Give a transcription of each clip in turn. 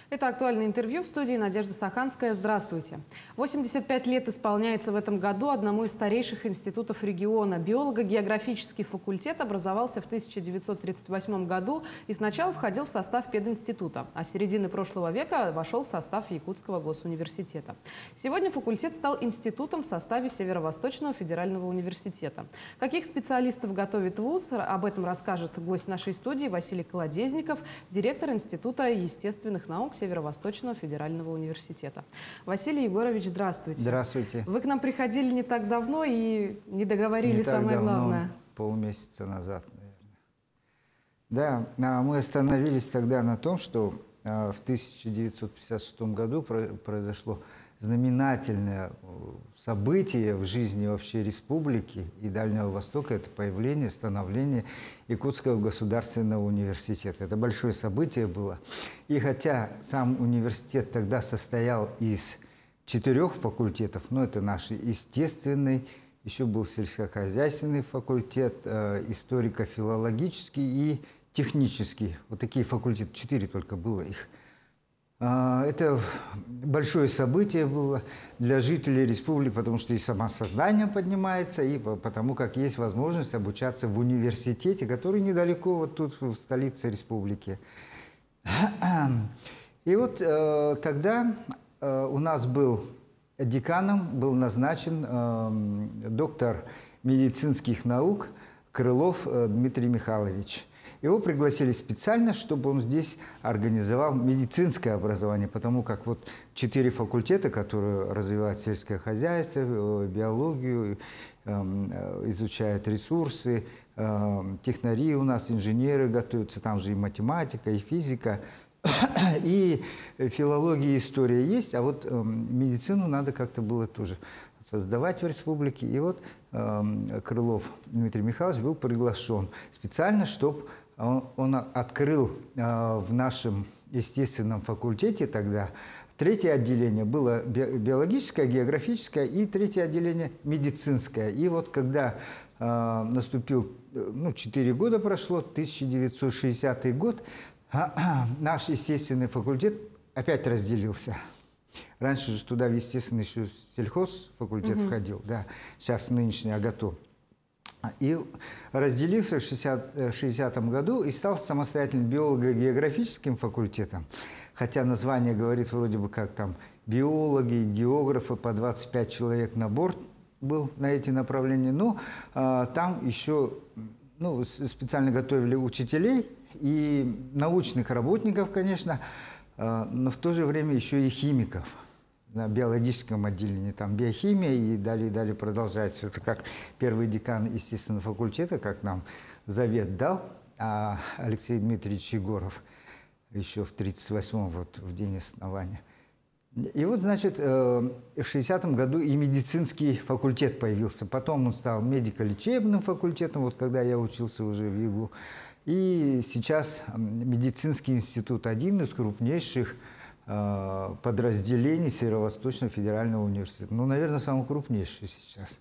Это актуальное интервью в студии Надежда Саханская. Здравствуйте. 85 лет исполняется в этом году одному из старейших институтов региона. Биолого-географический факультет образовался в 1938 году и сначала входил в состав пединститута, а с середины прошлого века вошел в состав Якутского госуниверситета. Сегодня факультет стал институтом в составе Северо-Восточного федерального университета. Каких специалистов готовит вуз, об этом расскажет гость нашей студии Василий Колодезников, директор Института естественных наук Северо-Восточного федерального университета. Василий Егорович, здравствуйте. Здравствуйте. Вы к нам приходили не так давно и не договорили самое главное. Полмесяца назад, наверное. Да, мы остановились тогда на том, что в 1956 году произошло знаменательное событие в жизни вообще республики и Дальнего Востока. Это появление, становление Якутского государственного университета. Это большое событие было. И хотя сам университет тогда состоял из 4 факультетов, но это наш естественный, еще был сельскохозяйственный факультет, историко-филологический и технический. Вот такие факультеты, 4 только было их. Это большое событие было для жителей республики, потому что и самосознание поднимается, и потому как есть возможность обучаться в университете, который недалеко, вот тут, в столице республики. И вот когда у нас был деканом, был назначен доктор медицинских наук Крылов Дмитрий Михайлович. Его пригласили специально, чтобы он здесь организовал медицинское образование, потому как вот 4 факультета, которые развивают сельское хозяйство, биологию, изучают ресурсы, технари у нас, инженеры готовятся, там же и математика, и физика, и филология, и история есть, а вот медицину надо как-то было тоже создавать в республике. И вот Крылов Дмитрий Михайлович был приглашен специально, чтобы он открыл в нашем естественном факультете тогда 3-е отделение было биологическое, географическое, и 3-е отделение медицинское. И вот когда наступил, 4 года прошло, 1960 год, наш естественный факультет опять разделился. Раньше же туда в естественный еще сельхозфакультет входил, да, сейчас нынешний АГАТО. И разделился в 1960 году и стал самостоятельным биолого-географическим факультетом. Хотя название говорит вроде бы как там биологи, географы, по 25 человек на борт был на эти направления. Но там еще специально готовили учителей и научных работников, конечно, но в то же время еще и химиков. На биологическом отделении, там биохимия, и далее продолжается. Это как первый декан естественного факультета, как нам завет дал, Алексей Дмитриевич Егоров, еще в 1938-м, вот в день основания. И вот, значит, в 60-м году и медицинский факультет появился. Потом он стал медико-лечебным факультетом, вот когда я учился уже в ЕГУ. И сейчас медицинский институт, один из крупнейших подразделений Северо-Восточного федерального университета. Наверное, самый крупнейший сейчас.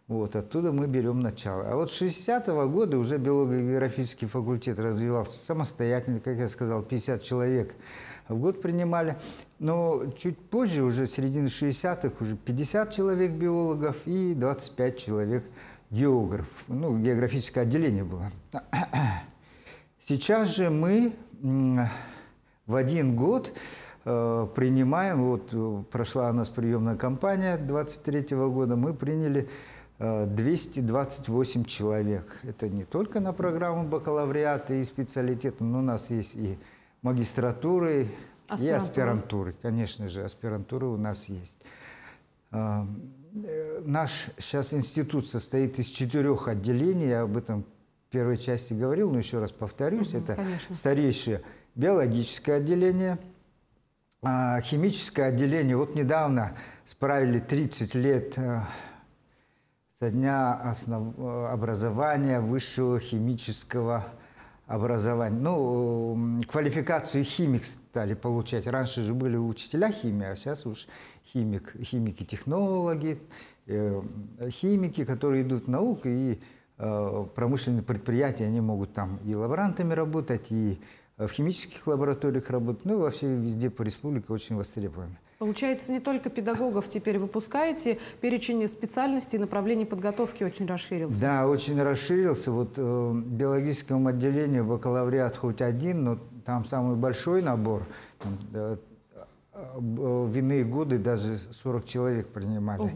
Вот, оттуда мы берем начало. А вот с 60-го года уже биолого-географический факультет развивался самостоятельно, как я сказал, 50 человек в год принимали. Но чуть позже, уже с середины 60-х, уже 50 человек биологов и 25 человек географов. Географическое отделение было. Сейчас же мы в один год принимаем, вот прошла у нас приемная кампания 23-го года, мы приняли 228 человек. Это не только на программу бакалавриата и специалитета, но у нас есть и магистратуры, и аспирантуры. Конечно же, аспирантуры у нас есть. Наш сейчас институт состоит из 4 отделений, я об этом в первой части говорил, но еще раз повторюсь, это старейшее биологическое отделение, химическое отделение. Вот недавно справили 30 лет со дня образования высшего химического образования. Квалификацию химик стали получать. Раньше же были учителя химии, а сейчас уж химики-технологи, химики, которые идут в науку, и промышленные предприятия, они могут там и лаборантами работать, и в химических лабораториях работают, ну и во всей везде по республике очень востребованы. Получается, не только педагогов теперь выпускаете, перечень специальностей и направлений подготовки очень расширился. Да, очень расширился. Вот в биологическом отделении бакалавриат хоть один, но там самый большой набор. В иные годы даже 40 человек принимали. Ого.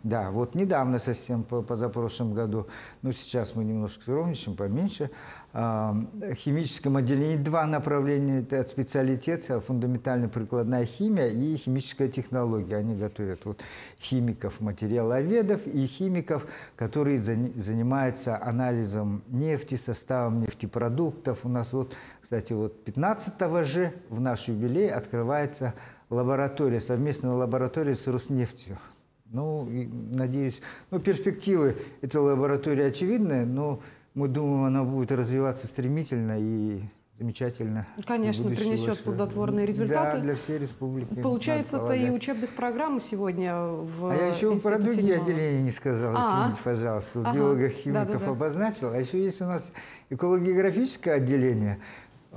Да, вот недавно совсем, позапрошлом году, но сейчас мы немножко скромничаем, поменьше. В химическом отделении 2 направления, это специалитет, фундаментально-прикладная химия и химическая технология. Они готовят вот химиков, материаловедов и химиков, которые занимаются анализом нефти, составом нефтепродуктов. У нас вот, кстати, вот 15-го же в наш юбилей открывается лаборатория, совместная лаборатория с Роснефтью. Ну, и, надеюсь, ну, перспективы этой лаборатории очевидны, но мы думаем, она будет развиваться стремительно и замечательно. Конечно, принесет плодотворные результаты. Да, для всей республики. Получается, это и учебных программ сегодня в А я еще про другие отделения не сказал, извините, пожалуйста. Ага. Биологов-химиков обозначил. А еще есть у нас эколого-географическое отделение.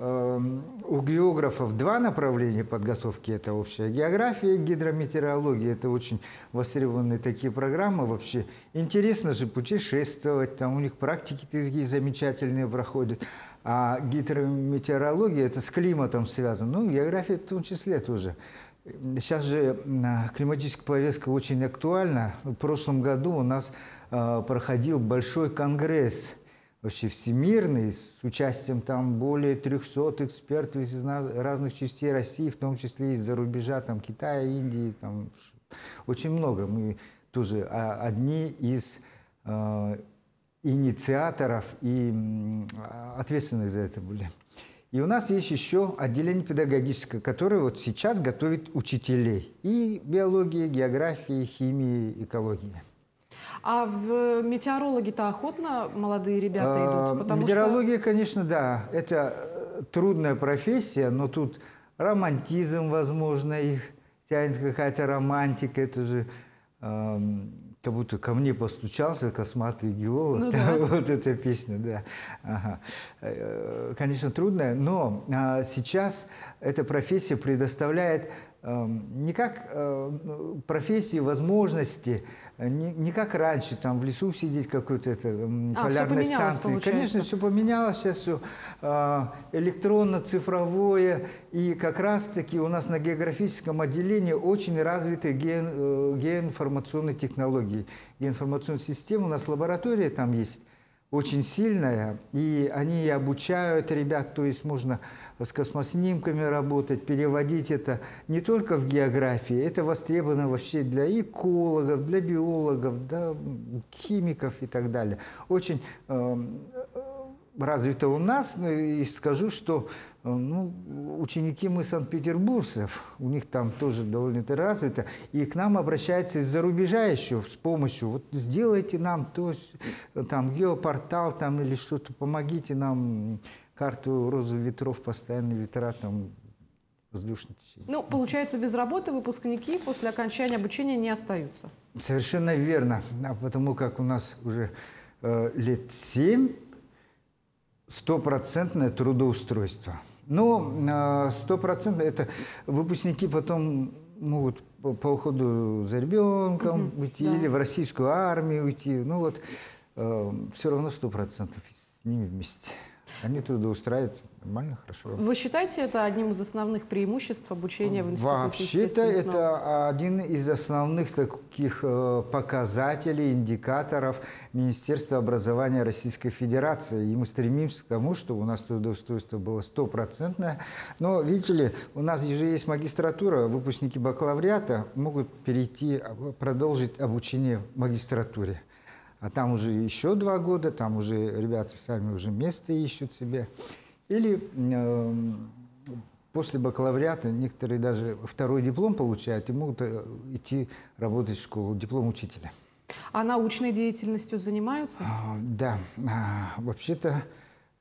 У географов 2 направления подготовки. Это общая география и гидрометеорология. Это очень востребованные такие программы вообще. Интересно же путешествовать, там у них практики такие замечательные проходят. А гидрометеорология – это с климатом связано. Ну, география в том числе тоже. Сейчас же климатическая повестка очень актуальна. В прошлом году у нас проходил большой конгресс, вообще всемирный, с участием там более 300 экспертов из разных частей России, в том числе из-за рубежа, там Китая, Индии, там очень много. Мы тоже одни из инициаторов и ответственных за это были. И у нас есть еще отделение педагогическое, которое вот сейчас готовит учителей и биологии, географии, химии, экологии. А в метеорологи-то охотно молодые ребята идут? Метеорология, конечно, да. Это трудная профессия, но тут романтизм, возможно, их тянет какая-то романтика. Это же как будто ко мне постучался косматый геолог. Ну, да. Вот эта песня, да. Ага. Конечно, трудная, но сейчас эта профессия предоставляет не как профессии, возможности, не как раньше, там в лесу сидеть какой-то полярной станции. Получается. Конечно, все поменялось, сейчас все электронно-цифровое. И как раз-таки у нас на географическом отделении очень развиты геоинформационные технологии. Геоинформационная система, у нас лаборатория там есть очень сильная, и они обучают ребят, то есть можно с космоснимками работать, переводить это не только в географии, это востребовано вообще для экологов, для биологов, для химиков и так далее. Очень развито у нас, и скажу, что ученики мы санкт-петербуржцев, у них там тоже довольно-то развито, и к нам обращаются из-за рубежа еще с помощью, вот сделайте нам то, там геопортал там, или что-то, помогите нам карту розовых ветров, постоянные ветра, там, воздушное течение. Ну, получается, без работы выпускники после окончания обучения не остаются. Совершенно верно, потому как у нас уже лет 7 стопроцентное трудоустройство. Но 100% это выпускники потом могут по уходу за ребенком уйти, да, или в российскую армию уйти. Ну вот, все равно 100% с ними вместе. Они трудоустраиваются нормально, хорошо. Вы считаете это одним из основных преимуществ обучения в институте? Вообще-то это один из основных таких показателей, индикаторов Министерства образования Российской Федерации. И мы стремимся к тому, чтобы у нас трудоустройство было 100%. Но, видите ли, у нас же есть магистратура, выпускники бакалавриата могут перейти, продолжить обучение в магистратуре. А там уже еще 2 года, там уже ребята сами уже место ищут себе. Или после бакалавриата некоторые даже 2-й диплом получают и могут идти работать в школу, диплом учителя. А научной деятельностью занимаются? Да, вообще-то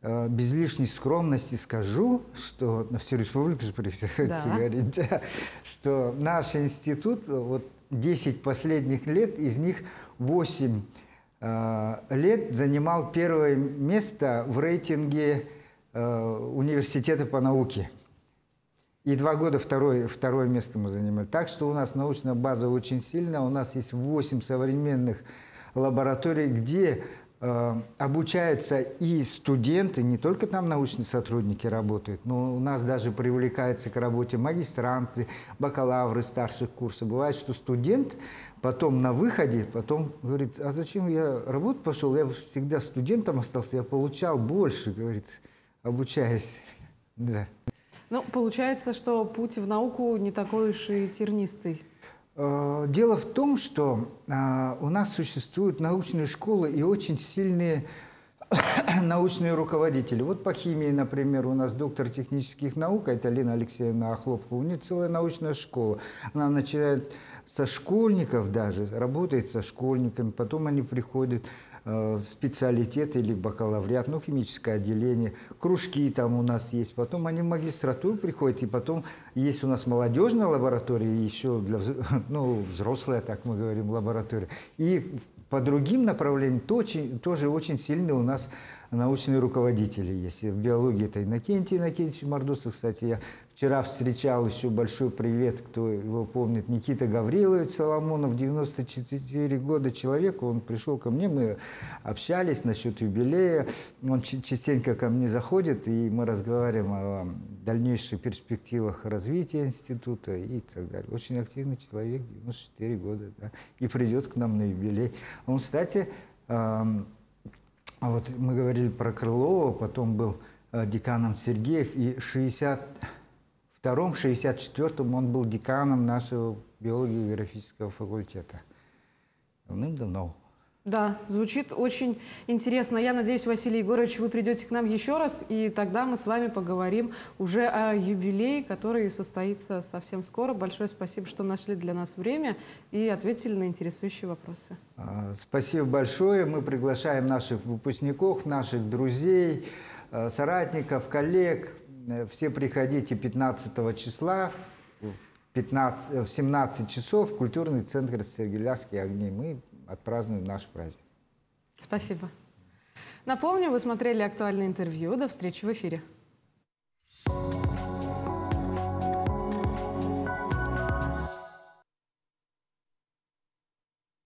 без лишней скромности скажу, что на всю республику приходится говорить, да, что наш институт, вот 10 последних лет, из них 8 лет занимал 1-е место в рейтинге университета по науке. И 2 года второе место мы занимали. Так что у нас научная база очень сильная. У нас есть 8 современных лабораторий, где обучаются и студенты, не только там научные сотрудники работают, но у нас даже привлекаются к работе магистранты, бакалавры старших курсов. Бывает, что студент потом на выходе, потом говорит, а зачем я работать пошел, я всегда студентом остался, я получал больше, говорит, обучаясь. Да. Ну, получается, что путь в науку не такой уж и тернистый. Дело в том, что у нас существуют научные школы и очень сильные научные руководители. Вот по химии, например, у нас доктор технических наук, это Лена Алексеевна Охлопкова, у нее целая научная школа. Она начинает со школьников даже, работает со школьниками, потом они приходят в специалитет или бакалавриат, ну, химическое отделение, кружки там у нас есть, потом они в магистратуру приходят, и потом есть у нас молодежная лаборатория, еще для, ну, взрослая, так мы говорим, лаборатория. И по другим направлениям тоже очень сильные у нас научные руководители есть. В биологии это Иннокентий Иннокентьевич Мордусов, кстати, я вчера встречал, еще большой привет, кто его помнит, Никита Гаврилович Соломонов, 94 года человек, он пришел ко мне, мы общались насчет юбилея, он частенько ко мне заходит, и мы разговариваем о дальнейших перспективах развития института и так далее. Очень активный человек, 94 года, да, и придет к нам на юбилей. Он, кстати, вот мы говорили про Крылова, потом был деканом Сергеев, и в 1962-1964 он был деканом нашего биологии-географического факультета. Давным-давно. Да, звучит очень интересно. Я надеюсь, Василий Егорович, вы придете к нам еще раз, и тогда мы с вами поговорим уже о юбилее, который состоится совсем скоро. Большое спасибо, что нашли для нас время и ответили на интересующие вопросы. Спасибо большое. Мы приглашаем наших выпускников, наших друзей, соратников, коллег. Все приходите 15 числа в 17 часов в культурный центр «Сергеляские огни». Мы отпразднуем наш праздник. Спасибо. Напомню, вы смотрели актуальное интервью. До встречи в эфире.